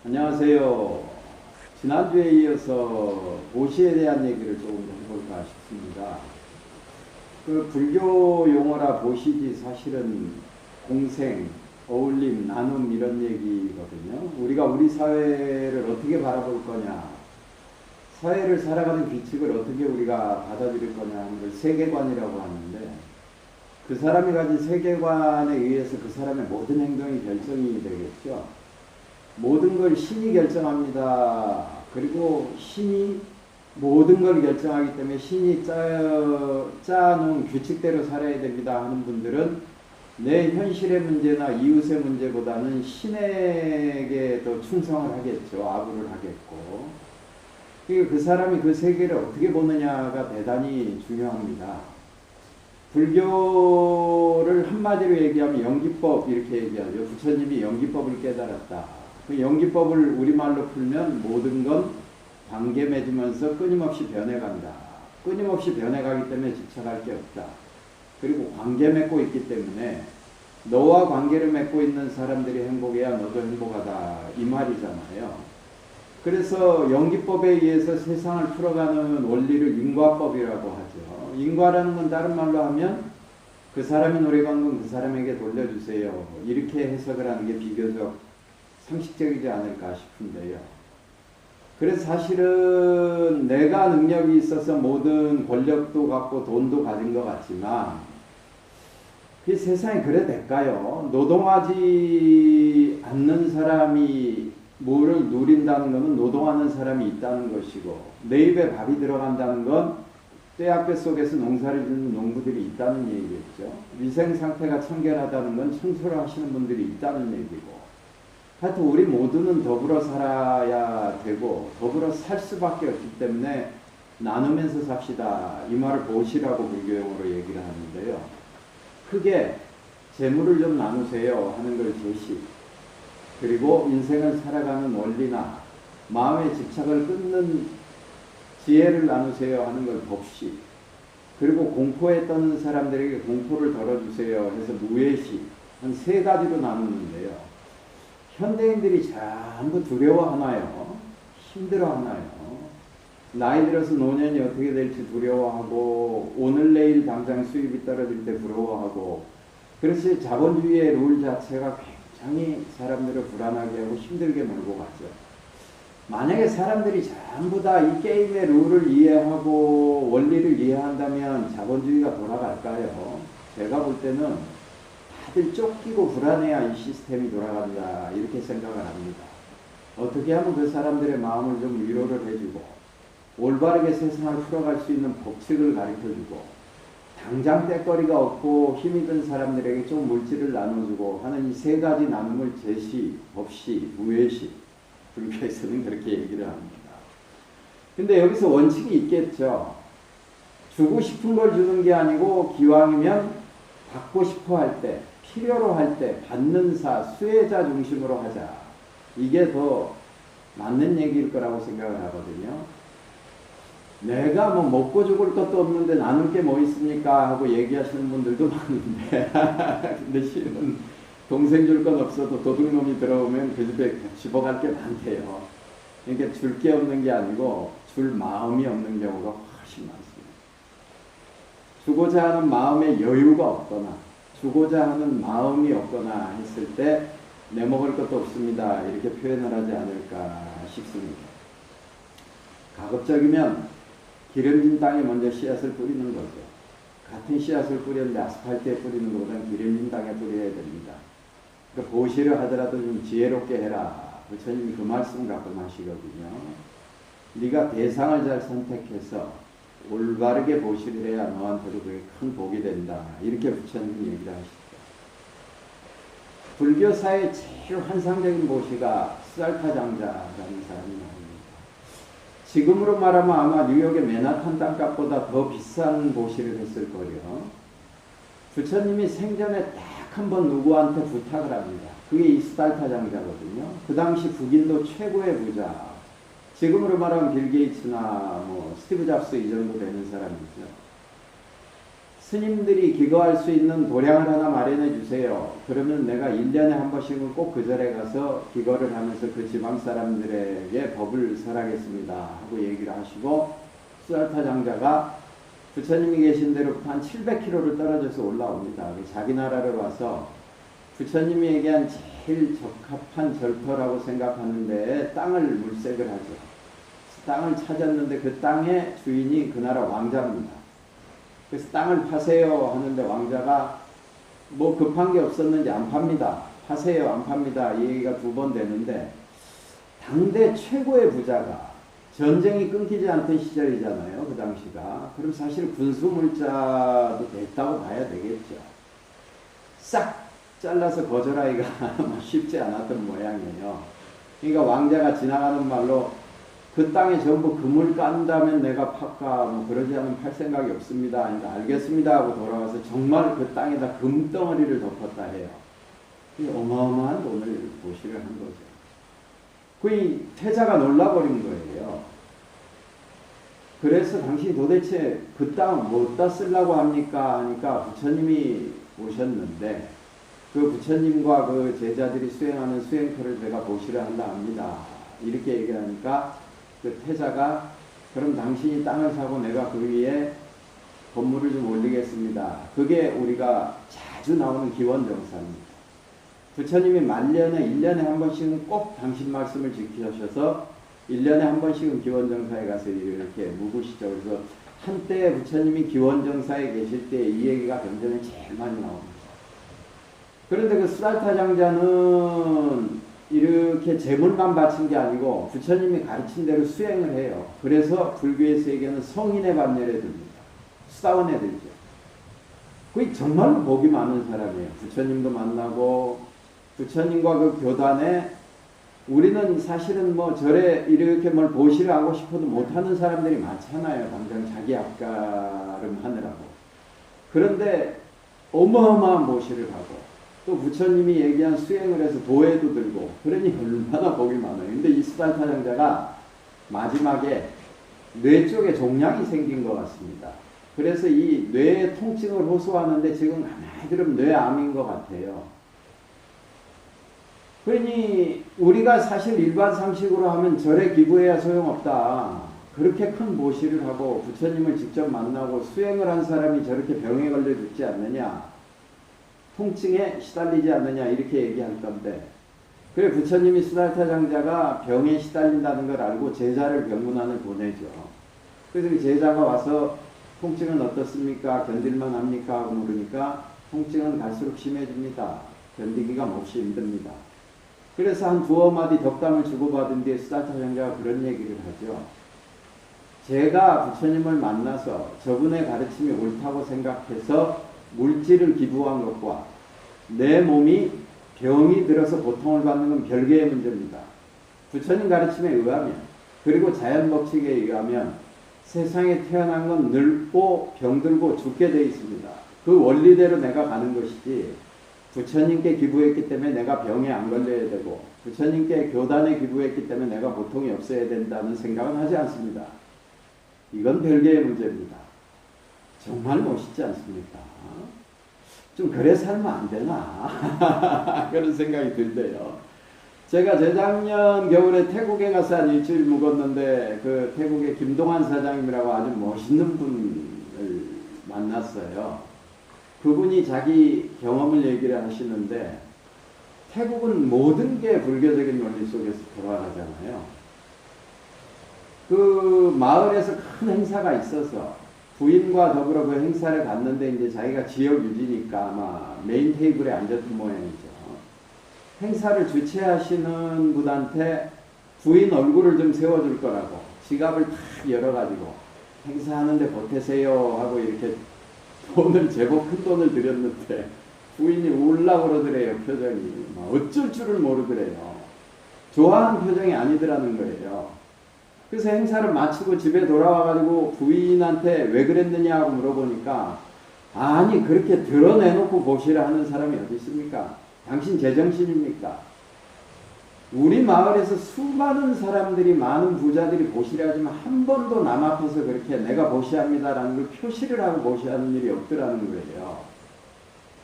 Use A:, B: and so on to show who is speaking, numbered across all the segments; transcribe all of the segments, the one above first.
A: 안녕하세요. 지난주에 이어서 보시에 대한 얘기를 조금 해볼까 싶습니다. 그 불교 용어라 보시지 사실은 공생, 어울림, 나눔 이런 얘기거든요. 우리가 우리 사회를 어떻게 바라볼 거냐, 사회를 살아가는 규칙을 어떻게 우리가 받아들일 거냐 하는 걸 세계관이라고 하는데, 그 사람이 가진 세계관에 의해서 그 사람의 모든 행동이 결정이 되겠죠. 모든 걸 신이 결정합니다. 그리고 신이 모든 걸 결정하기 때문에 신이 짜놓은 규칙대로 살아야 됩니다 하는 분들은 내 현실의 문제나 이웃의 문제보다는 신에게 더 충성을 하겠죠. 아부를 하겠고. 그 사람이 그 세계를 어떻게 보느냐가 대단히 중요합니다. 불교를 한마디로 얘기하면 연기법 이렇게 얘기하죠. 부처님이 연기법을 깨달았다. 그 연기법을 우리말로 풀면 모든 건 관계 맺으면서 끊임없이 변해간다. 끊임없이 변해가기 때문에 집착할 게 없다. 그리고 관계 맺고 있기 때문에 너와 관계를 맺고 있는 사람들이 행복해야 너도 행복하다. 이 말이잖아요. 그래서 연기법에 의해서 세상을 풀어가는 원리를 인과법이라고 하죠. 인과라는 건 다른 말로 하면 그 사람이 노래방 건 그 사람에게 돌려주세요. 이렇게 해석을 하는 게 비교적 상식적이지 않을까 싶은데요. 그래서 사실은 내가 능력이 있어서 모든 권력도 갖고 돈도 가진 것 같지만 그 세상에 그래 될까요? 노동하지 않는 사람이 뭐를 누린다는 것은 노동하는 사람이 있다는 것이고 내 입에 밥이 들어간다는 건 떼약볕 속에서 농사를 짓는 농부들이 있다는 얘기겠죠. 위생 상태가 청결하다는 건 청소를 하시는 분들이 있다는 얘기고 하여튼 우리 모두는 더불어 살아야 되고 더불어 살 수밖에 없기 때문에 나누면서 삽시다. 이 말을 보시라고 불교용어로 얘기를 하는데요. 크게 재물을 좀 나누세요 하는 걸 제시. 그리고 인생을 살아가는 원리나 마음의 집착을 끊는 지혜를 나누세요 하는 걸 법시. 그리고 공포에 떠는 사람들에게 공포를 덜어주세요 해서 무예시. 한 세 가지로 나누는데요. 현대인들이 전부 두려워하나요? 힘들어하나요? 나이 들어서 노년이 어떻게 될지 두려워하고 오늘 내일 당장 수입이 떨어질 때 부러워하고 그래서 자본주의의 룰 자체가 굉장히 사람들을 불안하게 하고 힘들게 몰고 가죠. 만약에 사람들이 전부 다 이 게임의 룰을 이해하고 원리를 이해한다면 자본주의가 돌아갈까요? 제가 볼 때는 다들 쫓기고 불안해야 이 시스템이 돌아간다 이렇게 생각을 합니다. 어떻게 하면 그 사람들의 마음을 좀 위로를 해주고 올바르게 세상을 풀어갈 수 있는 법칙을 가르쳐주고 당장 때거리가 없고 힘이 든 사람들에게 좀 물질을 나눠주고 하는 이 세 가지 나눔을 제시, 법시, 무예시 불교에서는 그렇게 얘기를 합니다. 근데 여기서 원칙이 있겠죠. 주고 싶은 걸 주는 게 아니고 기왕이면 받고 싶어 할 때 필요로 할 때 받는 사, 수혜자 중심으로 하자. 이게 더 맞는 얘기일 거라고 생각을 하거든요. 내가 뭐 먹고 죽을 것도 없는데 나눌 게 뭐 있습니까? 하고 얘기하시는 분들도 많은데 근데 실은 동생 줄 건 없어도 도둑놈이 들어오면 그 집에 집어갈 게 많대요. 그러니까 줄 게 없는 게 아니고 줄 마음이 없는 경우가 훨씬 많습니다. 주고자 하는 마음의 여유가 없거나 주고자 하는 마음이 없거나 했을 때 내 먹을 것도 없습니다. 이렇게 표현을 하지 않을까 싶습니다. 가급적이면 기름진 땅에 먼저 씨앗을 뿌리는 거죠. 같은 씨앗을 뿌렸는데 아스팔트에 뿌리는 것보다는 기름진 땅에 뿌려야 됩니다. 그러니까 보시를 하더라도 좀 지혜롭게 해라. 부처님이 그 말씀 가끔 하시거든요. 네가 대상을 잘 선택해서 올바르게 보시를 해야 너한테도 그게 큰 복이 된다. 이렇게 부처님이 얘기를 하시죠. 불교사의 제일 환상적인 보시가 스달타 장자라는 사람이 나옵니다. 지금으로 말하면 아마 뉴욕의 맨하탄 땅값보다 더 비싼 보시를 했을 거예요. 부처님이 생전에 딱 한 번 누구한테 부탁을 합니다. 그게 이 스달타 장자거든요. 그 당시 북인도 최고의 부자. 지금으로 말하면 빌 게이츠나 뭐 스티브 잡스 이 정도 되는 사람이죠. 스님들이 기거할 수 있는 도량을 하나 마련해 주세요. 그러면 내가 1년에 한 번씩은 꼭 그 절에 가서 기거를 하면서 그 지방 사람들에게 법을 설하겠습니다 하고 얘기를 하시고, 수달타 장자가 부처님이 계신 데로부터 한 700km를 떨어져서 올라옵니다. 자기 나라를 와서 부처님이 얘기한 제일 적합한 절터라고 생각하는 데에 땅을 물색을 하죠. 땅을 찾았는데 그 땅의 주인이 그 나라 왕자입니다. 그래서 땅을 파세요 하는데 왕자가 뭐 급한 게 없었는지 안 팝니다. 파세요, 안 팝니다. 이 얘기가 2번 되는데, 당대 최고의 부자가 전쟁이 끊기지 않던 시절이잖아요. 그 당시가. 그럼 사실 군수물자도 됐다고 봐야 되겠죠. 싹 잘라서 거절하기가 쉽지 않았던 모양이에요. 그러니까 왕자가 지나가는 말로 그 땅에 전부 금을 깐다면 내가 팔까, 뭐 그러지 않으면 팔 생각이 없습니다. 그러니까 알겠습니다 하고 돌아와서 정말 그 땅에다 금덩어리를 덮었다 해요. 어마어마한 돈을 보시를 한 거죠. 그 태자가 놀라버린 거예요. 그래서 당신이 도대체 그 땅을 뭐다 쓰려고 합니까? 하니까 부처님이 오셨는데 그 부처님과 그 제자들이 수행하는 수행터를 제가 보시려 한다 합니다. 이렇게 얘기하니까 그 태자가 그럼 당신이 땅을 사고 내가 그 위에 건물을 좀 올리겠습니다. 그게 우리가 자주 나오는 기원정사입니다. 부처님이 말년에 1년에 한 번씩은 꼭 당신 말씀을 지키셔서 1년에 한 번씩은 기원정사에 가서 이렇게 묵으시죠. 그래서 한때 부처님이 기원정사에 계실 때 이 얘기가 경전에 제일 많이 나옵니다. 그런데 그 수달타 장자는 이렇게 재물만 바친 게 아니고 부처님이 가르친 대로 수행을 해요. 그래서 불교의 세계는 성인의 반열에 듭니다. 수다원에 들죠. 그게 정말로 복이 많은 사람이에요. 부처님도 만나고 부처님과 그 교단에 우리는 사실은 뭐 절에 이렇게 뭘 보시를 하고 싶어도 못하는 사람들이 많잖아요. 당장 자기 앞가름 하느라고. 그런데 어마어마한 보시를 하고 또 부처님이 얘기한 수행을 해서 도에도 들고 그러니 얼마나 복이 많아요. 근데 이 수달타 장자가 마지막에 뇌 쪽에 종양이 생긴 것 같습니다. 그래서 이 뇌의 통증을 호소하는데 지금 가만히 들으면 뇌암인 것 같아요. 그러니 우리가 사실 일반 상식으로 하면 절에 기부해야 소용없다. 그렇게 큰 보시를 하고 부처님을 직접 만나고 수행을 한 사람이 저렇게 병에 걸려 죽지 않느냐, 통증에 시달리지 않느냐 이렇게 얘기할 건데, 그래 부처님이 수달타 장자가 병에 시달린다는 걸 알고 제자를 병문안을 보내죠. 그래서 그 제자가 와서 통증은 어떻습니까? 견딜만 합니까? 하고 물으니까 통증은 갈수록 심해집니다. 견디기가 몹시 힘듭니다. 그래서 한 2마디 덕담을 주고받은 뒤에 수달타 장자가 그런 얘기를 하죠. 제가 부처님을 만나서 저분의 가르침이 옳다고 생각해서 물질을 기부한 것과 내 몸이 병이 들어서 고통을 받는 건 별개의 문제입니다. 부처님 가르침에 의하면, 그리고 자연 법칙에 의하면 세상에 태어난 건 늙고 병들고 죽게 되어 있습니다. 그 원리대로 내가 가는 것이지 부처님께 기부했기 때문에 내가 병에 안 걸려야 되고 부처님께 교단에 기부했기 때문에 내가 고통이 없어야 된다는 생각은 하지 않습니다. 이건 별개의 문제입니다. 정말 멋있지 않습니까? 좀 그래 살면 안 되나? 그런 생각이 들대요. 제가 재작년 겨울에 태국에 가서 한 일주일 묵었는데 그 태국의 김동환 사장님이라고 아주 멋있는 분을 만났어요. 그분이 자기 경험을 얘기를 하시는데 태국은 모든 게 불교적인 원리 속에서 돌아가잖아요. 그 마을에서 큰 행사가 있어서 부인과 더불어 그 행사를 갔는데 이제 자기가 지역 유지니까 아마 메인 테이블에 앉았던 모양이죠. 행사를 주최하시는 분한테 부인 얼굴을 좀 세워줄 거라고 지갑을 탁 열어가지고 행사하는데 보태세요 하고 이렇게 돈을 제법 큰 돈을 드렸는데 부인이 울라고 그러더래요. 표정이 어쩔 줄을 모르더래요. 좋아하는 표정이 아니더라는 거예요. 그래서 행사를 마치고 집에 돌아와가지고 부인한테 왜 그랬느냐고 물어보니까 아니 그렇게 드러내놓고 보시라 하는 사람이 어디 있습니까? 당신 제정신입니까? 우리 마을에서 수많은 사람들이, 많은 부자들이 보시려 하지만 한 번도 남 앞에서 그렇게 내가 보시합니다라는 걸 표시를 하고 보시하는 일이 없더라는 거예요.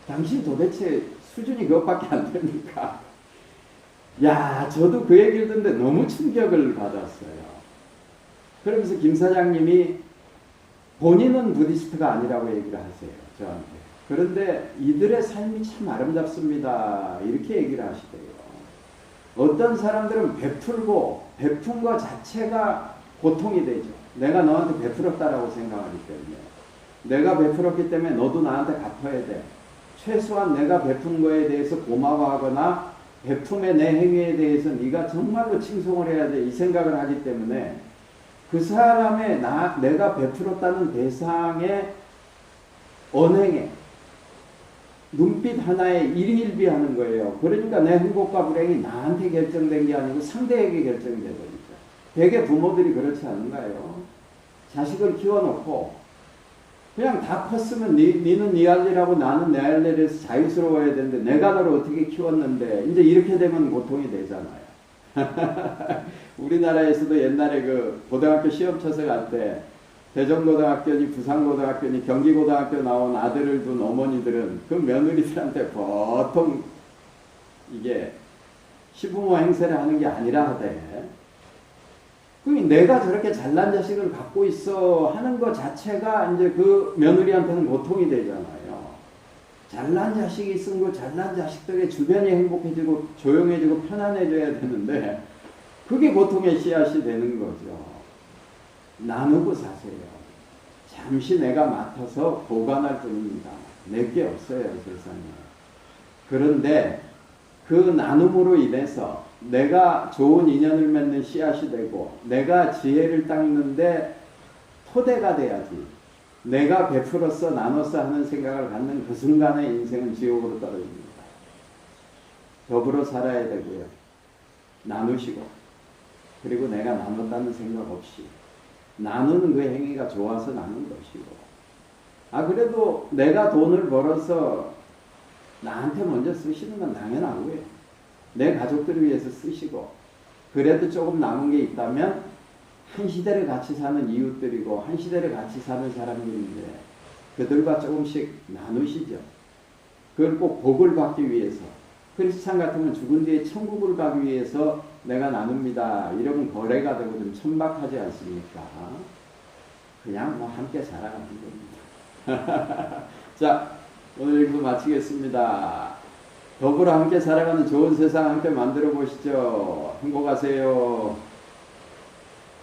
A: 당신 도대체 수준이 그것밖에 안 됩니까? 야, 저도 그 얘기를 듣는데 너무 충격을 받았어요. 그러면서 김 사장님이 본인은 부디스트가 아니라고 얘기를 하세요, 저한테. 그런데 이들의 삶이 참 아름답습니다, 이렇게 얘기를 하시대요. 어떤 사람들은 베풀고 베푼 것 자체가 고통이 되죠. 내가 너한테 베풀었다라고 생각하기 때문에. 내가 베풀었기 때문에 너도 나한테 갚아야 돼. 최소한 내가 베푼 거에 대해서 고마워하거나 베품의 내 행위에 대해서 네가 정말로 칭송을 해야 돼, 이 생각을 하기 때문에 그 사람의 내가 베풀었다는 대상의 언행에 눈빛 하나에 일희일비하는 거예요. 그러니까 내 행복과 불행이 나한테 결정된 게 아니고 상대에게 결정이 되거든요. 대개 부모들이 그렇지 않은가요? 자식을 키워놓고 그냥 다 컸으면 니는 네 할 일하고 나는 내 할 일에서 자유스러워야 되는데 내가 너를 어떻게 키웠는데, 이제 이렇게 되면 고통이 되잖아요. 우리나라에서도 옛날에 그 고등학교 시험 쳐서 갈 때 대전고등학교니 부산고등학교니 경기고등학교 나온 아들을 둔 어머니들은 그 며느리들한테 보통 이게 시부모 행세를 하는 게 아니라 하대. 내가 저렇게 잘난 자식을 갖고 있어 하는 것 자체가 이제 그 며느리한테는 고통이 되잖아요. 잘난 자식이 있은 거, 잘난 자식들의 주변이 행복해지고 조용해지고 편안해져야 되는데 그게 고통의 씨앗이 되는 거죠. 나누고 사세요. 잠시 내가 맡아서 보관할 뿐입니다. 내게 없어요, 세상에. 그런데 그 나눔으로 인해서 내가 좋은 인연을 맺는 씨앗이 되고 내가 지혜를 닦는데 토대가 돼야지, 내가 베풀었어 나눴어 하는 생각을 갖는 그 순간에 인생은 지옥으로 떨어집니다. 더불어 살아야 되고요. 나누시고, 그리고 내가 나눴다는 생각 없이 나누는 그 행위가 좋아서 나눈 것이고, 그래도 내가 돈을 벌어서 나한테 먼저 쓰시는 건 당연하고요. 내 가족들을 위해서 쓰시고, 그래도 조금 남은 게 있다면 한 시대를 같이 사는 이웃들이고 한 시대를 같이 사는 사람들인데 그들과 조금씩 나누시죠. 그걸 꼭 복을 받기 위해서, 크리스찬 같으면 죽은 뒤에 천국을 가기 위해서 내가 나눕니다, 이러면 거래가 되고 좀 천박하지 않습니까? 그냥 함께 살아가는 겁니다. 자, 오늘 여기서 마치겠습니다. 더불어 함께 살아가는 좋은 세상 함께 만들어 보시죠. 행복하세요.